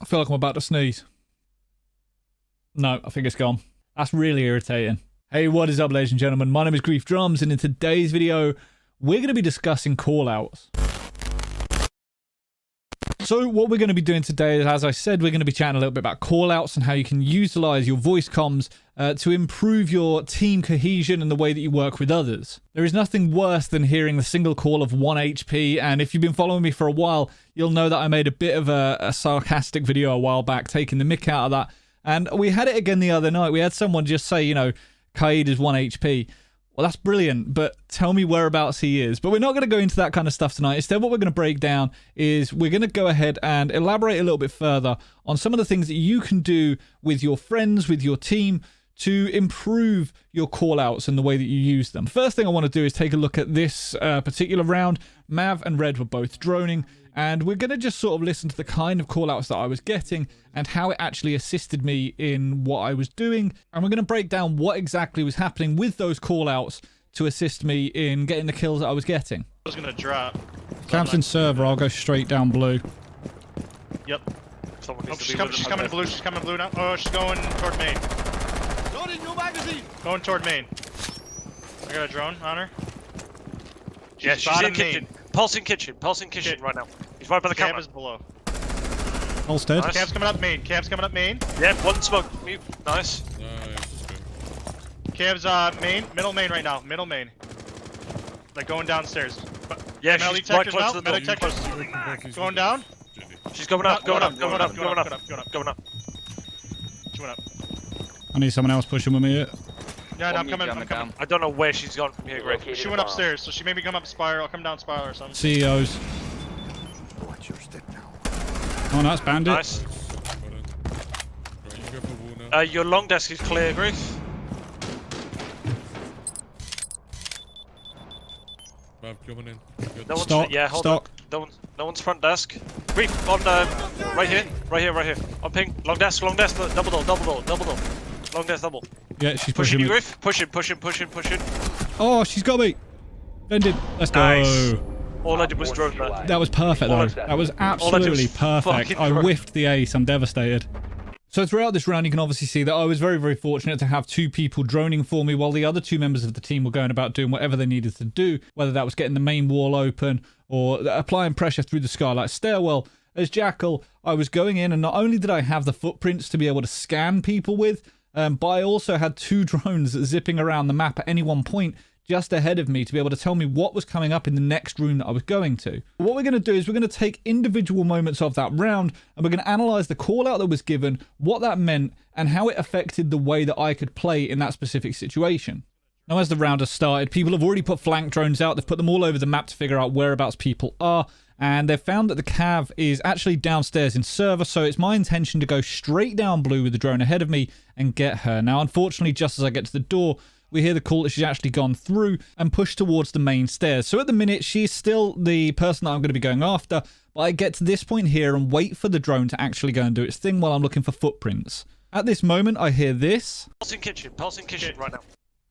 feel like I'm about to sneeze. No, I think it's gone. That's really irritating. Hey, what is up, ladies and gentlemen? My name is Griefdrums, and in today's video, we're going to be discussing callouts. So what we're going to be doing today is, as I said, we're going to be chatting a little bit about callouts and how you can utilize your voice comms to improve your team cohesion and the way that you work with others. There is nothing worse than hearing the single call of 1 HP, and if you've been following me for a while, you'll know that I made a bit of a sarcastic video a while back, taking the mick out of that, and we had it again the other night. We had someone just say, you know, Kaid is 1 HP. Well, that's brilliant, but tell me whereabouts he is. But we're not going to go into that kind of stuff tonight. Instead, what we're going to break down is we're going to go ahead and elaborate a little bit further on some of the things that you can do with your friends, with your team, to improve your callouts and the way that you use them. First thing I want to do is take a look at this particular round. Mav and Red were both droning, and we're going to just sort of listen to the kind of callouts that I was getting and how it actually assisted me in what I was doing. And we're going to break down what exactly was happening with those callouts to assist me in getting the kills that I was getting. I was going to drop. Camps in server, I'll go straight down blue. Yep. She's coming to blue, she's coming to blue now. Oh, she's going toward main. Going toward main. I got a drone on her. Yeah, she's in kitchen. Pulsing kitchen right now. He's right by the camera. Cab is below. All dead. Nice. Cab's coming up main. Cab's coming up main. Yeah, one smoke. Nice. Cab's main, middle main right now. Middle main. Like going downstairs. Yeah, metal she's right detectors close out. to the Metal door. detectors. Going down. She's going up. She went up. I need someone else pushing with me here. Yeah, no, I'm coming. I don't know where she's gone from here, Greg. She went upstairs, so she maybe come up spiral. I'll come down spiral or something. CEOs. Watch your step now. Oh, nice bandit. Nice. Your long desk is clear, Grief. Stock. Yeah, hold on. No one's front desk. Grief on right here. On ping. Long desk. Double door. Long desk, double. Yeah, she's Pushing pushing you, me. Griff. Pushing. Oh, she's got me. Bended. Let's go. Nice. All I did was drone that. That was perfect, though. That was absolutely perfect. I whiffed the ace. I'm devastated. So throughout this round, you can obviously see that I was very, very fortunate to have 2 people droning for me while the other 2 members of the team were going about doing whatever they needed to do, whether that was getting the main wall open or applying pressure through the skylight stairwell. As Jackal, I was going in, and not only did I have the footprints to be able to scan people with, but I also had 2 drones zipping around the map at any one point just ahead of me to be able to tell me what was coming up in the next room that I was going to. What we're going to do is we're going to take individual moments of that round, and we're going to analyze the call out that was given, what that meant, and how it affected the way that I could play in that specific situation. Now, as the round has started, people have already put flank drones out. They've put them all over the map to figure out whereabouts people are, and they've found that the cav is actually downstairs in server, so it's my intention to go straight down blue with the drone ahead of me and get her. Now, unfortunately, just as I get to the door, we hear the call that she's actually gone through and pushed towards the main stairs. So at the minute, she's still the person that I'm going to be going after, but I get to this point here and wait for the drone to actually go and do its thing while I'm looking for footprints. At this moment, I hear this. Pulsing kitchen right now.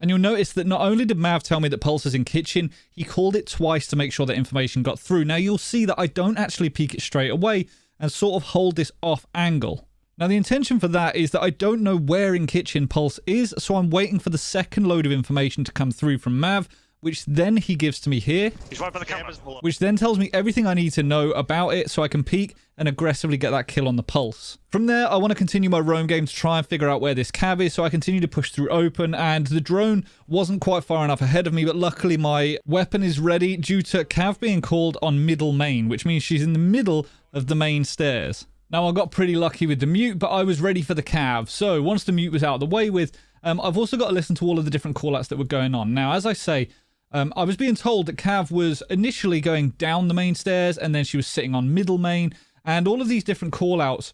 And you'll notice that not only did Mav tell me that Pulse is in kitchen, he called it twice to make sure that information got through. Now you'll see that I don't actually peek it straight away and sort of hold this off angle. Now the intention for that is that I don't know where in kitchen Pulse is, so I'm waiting for the second load of information to come through from Mav, which then he gives to me here. He's right by the camera. Which then tells me everything I need to know about it so I can peek and aggressively get that kill on the Pulse. From there, I want to continue my roam game to try and figure out where this cav is, so I continue to push through open, and the drone wasn't quite far enough ahead of me, but luckily my weapon is ready due to cav being called on middle main, which means she's in the middle of the main stairs. Now, I got pretty lucky with the mute, but I was ready for the cav. So once the mute was out of the way with, I've also got to listen to all of the different callouts that were going on. Now, as I say, I was being told that Cav was initially going down the main stairs, and then she was sitting on middle main, and all of these different callouts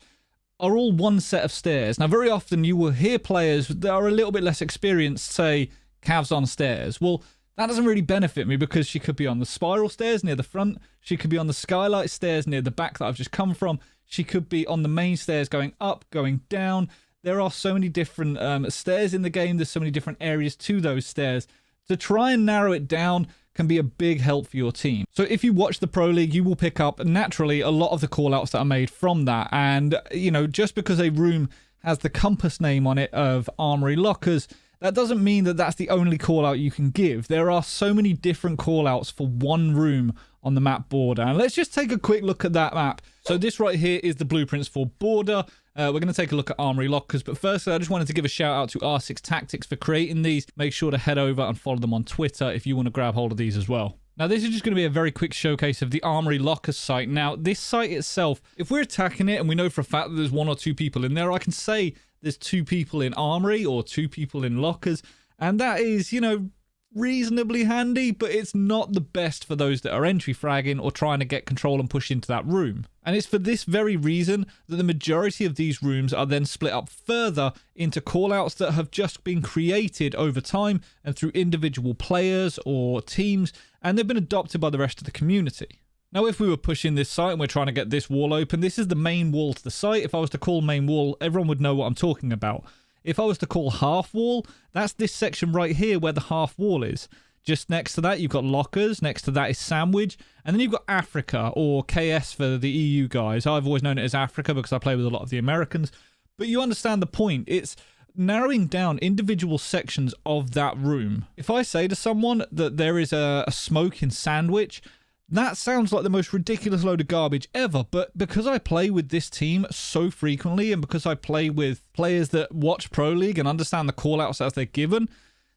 are all one set of stairs. Now, very often you will hear players that are a little bit less experienced say, Cav's on stairs. Well, that doesn't really benefit me because she could be on the spiral stairs near the front. She could be on the skylight stairs near the back that I've just come from. She could be on the main stairs going up, going down. There are so many different stairs in the game. There's so many different areas to those stairs. To try and narrow it down can be a big help for your team. So if you watch the Pro League, you will pick up naturally a lot of the callouts that are made from that. And, you know, just because a room has the compass name on it of Armory Lockers, that doesn't mean that that's the only callout you can give. There are so many different callouts for one room on the map border. And let's just take a quick look at that map. So this right here is the blueprints for border. We're going to take a look at Armory Lockers, but first I just wanted to give a shout out to R6 Tactics for creating these. Make sure to head over and follow them on Twitter if you want to grab hold of these as well. Now this is just going to be a very quick showcase of the Armory Lockers site. Now this site itself, if we're attacking it and we know for a fact that there's 1 or 2 people in there, I can say there's 2 people in Armory or 2 people in Lockers, and that is, you know, reasonably handy, but it's not the best for those that are entry fragging or trying to get control and push into that room. And it's for this very reason that the majority of these rooms are then split up further into callouts that have just been created over time and through individual players or teams, and they've been adopted by the rest of the community. Now, if we were pushing this site and we're trying to get this wall open, this is the main wall to the site. If I was to call main wall, everyone would know what I'm talking about. If I was to call half wall, that's this section right here where the half wall is. Just next to that, you've got Lockers. Next to that is Sandwich. And then you've got Africa, or KS for the EU guys. I've always known it as Africa because I play with a lot of the Americans. But you understand the point. It's narrowing down individual sections of that room. If I say to someone that there is a smoke in Sandwich, that sounds like the most ridiculous load of garbage ever, but because I play with this team so frequently and because I play with players that watch Pro League and understand the callouts as they're given,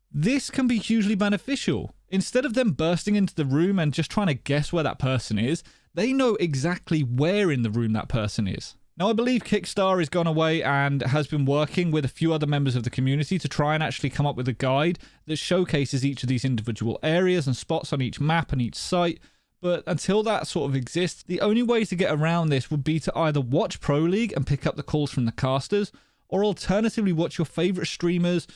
this can be hugely beneficial. Instead of them bursting into the room and just trying to guess where that person is, they know exactly where in the room that person is. Now, I believe Kickstar has gone away and has been working with a few other members of the community to try and actually come up with a guide that showcases each of these individual areas and spots on each map and each site. But until that sort of exists, the only way to get around this would be to either watch Pro League and pick up the calls from the casters, or alternatively watch your favorite streamers,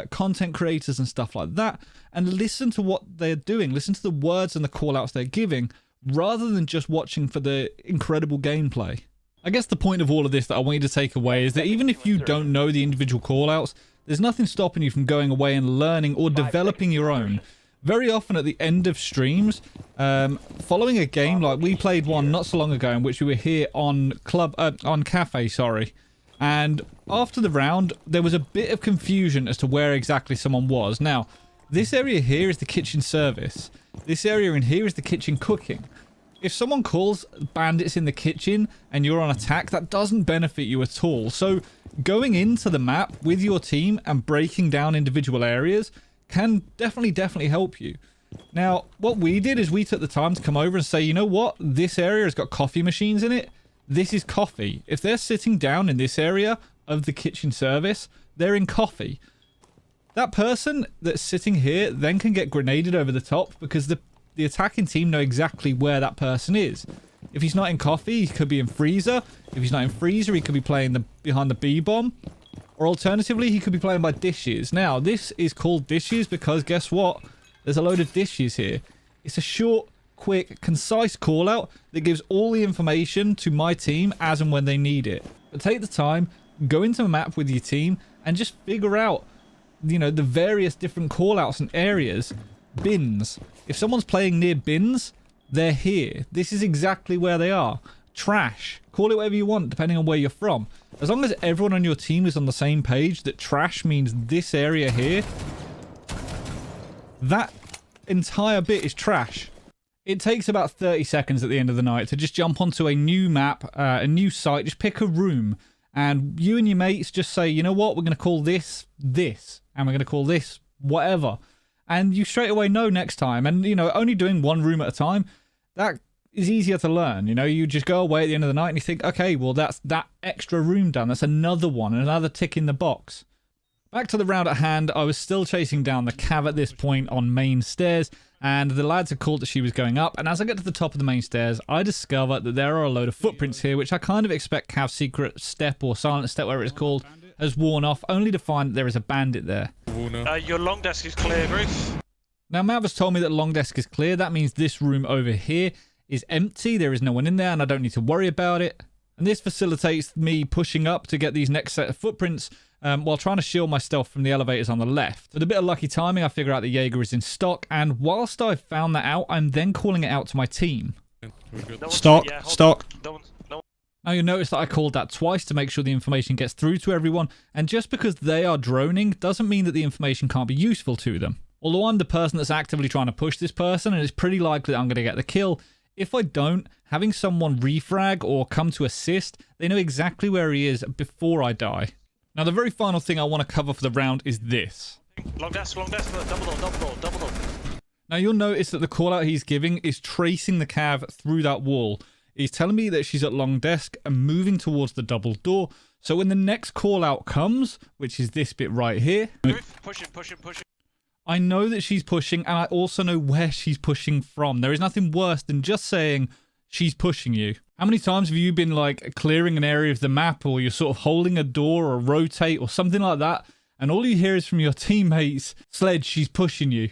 content creators and stuff like that, and listen to what they're doing, listen to the words and the callouts they're giving, rather than just watching for the incredible gameplay. I guess the point of all of this that I want you to take away is that even if you don't know the individual callouts, there's nothing stopping you from going away and learning or developing your own. Very often at the end of streams, following a game, like we played one not so long ago in which we were here on Cafe, sorry. And after the round, there was a bit of confusion as to where exactly someone was. Now, this area here is the kitchen service. This area in here is the kitchen cooking. If someone calls bandits in the kitchen and you're on attack, that doesn't benefit you at all. So going into the map with your team and breaking down individual areas can definitely help you. Now, what we did is we took the time to come over and say, you know what? This area has got coffee machines in it. This is coffee. If they're sitting down in this area of the kitchen service, they're in coffee. That person that's sitting here then can get grenaded over the top because the attacking team know exactly where that person is. If he's not in coffee, he could be in freezer. If he's not in freezer, he could be playing behind the B-bomb. Or alternatively, he could be playing by dishes. Now, this is called dishes because guess what? There's a load of dishes here. It's a short, quick, concise call out that gives all the information to my team as and when they need it. But take the time, go into a map with your team and just figure out, you know, the various different call outs and areas. Bins. If someone's playing near bins, they're here. This is exactly where they are. Trash. Call it whatever you want, depending on where you're from. As long as everyone on your team is on the same page that trash means this area here, that entire bit is trash. It takes about 30 seconds at the end of the night to just jump onto a new map, a new site, just pick a room, and you and your mates just say, you know what, we're going to call this, and we're going to call this, whatever. And you straight away know next time. And, you know, only doing one room at a time, that is easier to learn. You know, you just go away at the end of the night and you think, okay, well, that's that extra room done. That's another one, another tick in the box. Back to the round at hand, I was still chasing down the Cav at this point on main stairs, and the lads had called that she was going up, and as I get to the top of the main stairs, I discover that there are a load of footprints here, which I kind of expect Cav's secret step or silent step, whatever it's called, has worn off, only to find that there is a bandit there. Your long desk is clear, Grief. Now, Mav has told me that long desk is clear. That means this room over here is empty. There is no one in there, and I don't need to worry about it. And this facilitates me pushing up to get these next set of footprints while trying to shield my stealth from the elevators on the left. With a bit of lucky timing, I figure out the Jaeger is in stock, and whilst I've found that out, I'm then calling it out to my team. Stock, stock. Now you'll notice that I called that twice to make sure the information gets through to everyone, and just because they are droning doesn't mean that the information can't be useful to them. Although I'm the person that's actively trying to push this person, and it's pretty likely that I'm going to get the kill, if I don't, having someone refrag or come to assist, they know exactly where he is before I die. Now the very final thing I want to cover for the round is this. Long desk, double door. Now you'll notice that the call out he's giving is tracing the cav through that wall. He's telling me that she's at long desk and moving towards the double door. So when the next call out comes, which is this bit right here, pushing. I know that she's pushing, and I also know where she's pushing from. There is nothing worse than just saying she's pushing you. How many times have you been like clearing an area of the map, or you're sort of holding a door or rotate or something like that, and all you hear is from your teammates, Sledge, she's pushing you.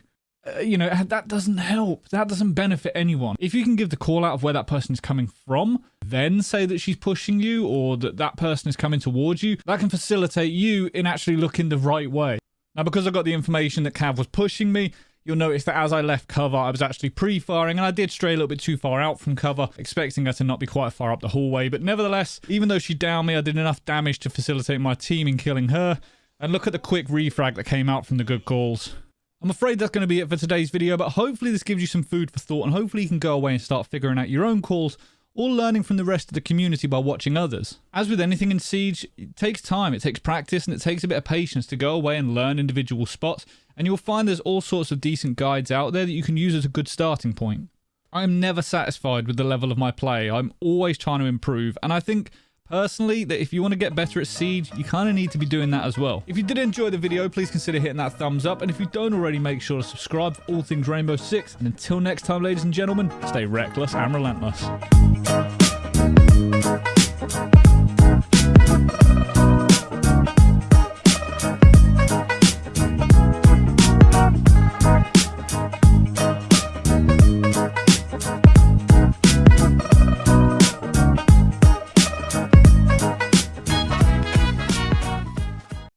You know, that doesn't help. That doesn't benefit anyone. If you can give the call out of where that person is coming from, then say that she's pushing you or that that person is coming towards you, that can facilitate you in actually looking the right way. Now, because I got the information that Cav was pushing me, you'll notice that as I left cover, I was actually pre-firing, and I did stray a little bit too far out from cover, expecting her to not be quite far up the hallway. But nevertheless, even though she downed me, I did enough damage to facilitate my team in killing her. And look at the quick refrag that came out from the good calls. I'm afraid that's going to be it for today's video, but hopefully this gives you some food for thought, and hopefully you can go away and start figuring out your own calls, or learning from the rest of the community by watching others. As with anything in Siege, it takes time, it takes practice, and it takes a bit of patience to go away and learn individual spots, and you'll find there's all sorts of decent guides out there that you can use as a good starting point. I am never satisfied with the level of my play. I'm always trying to improve, and I think personally that if you want to get better at Siege, you kind of need to be doing that as well. If you did enjoy the video, please consider hitting that thumbs up, and if you don't already, make sure to subscribe for all things Rainbow Six. And until next time, ladies and gentlemen, stay reckless and relentless.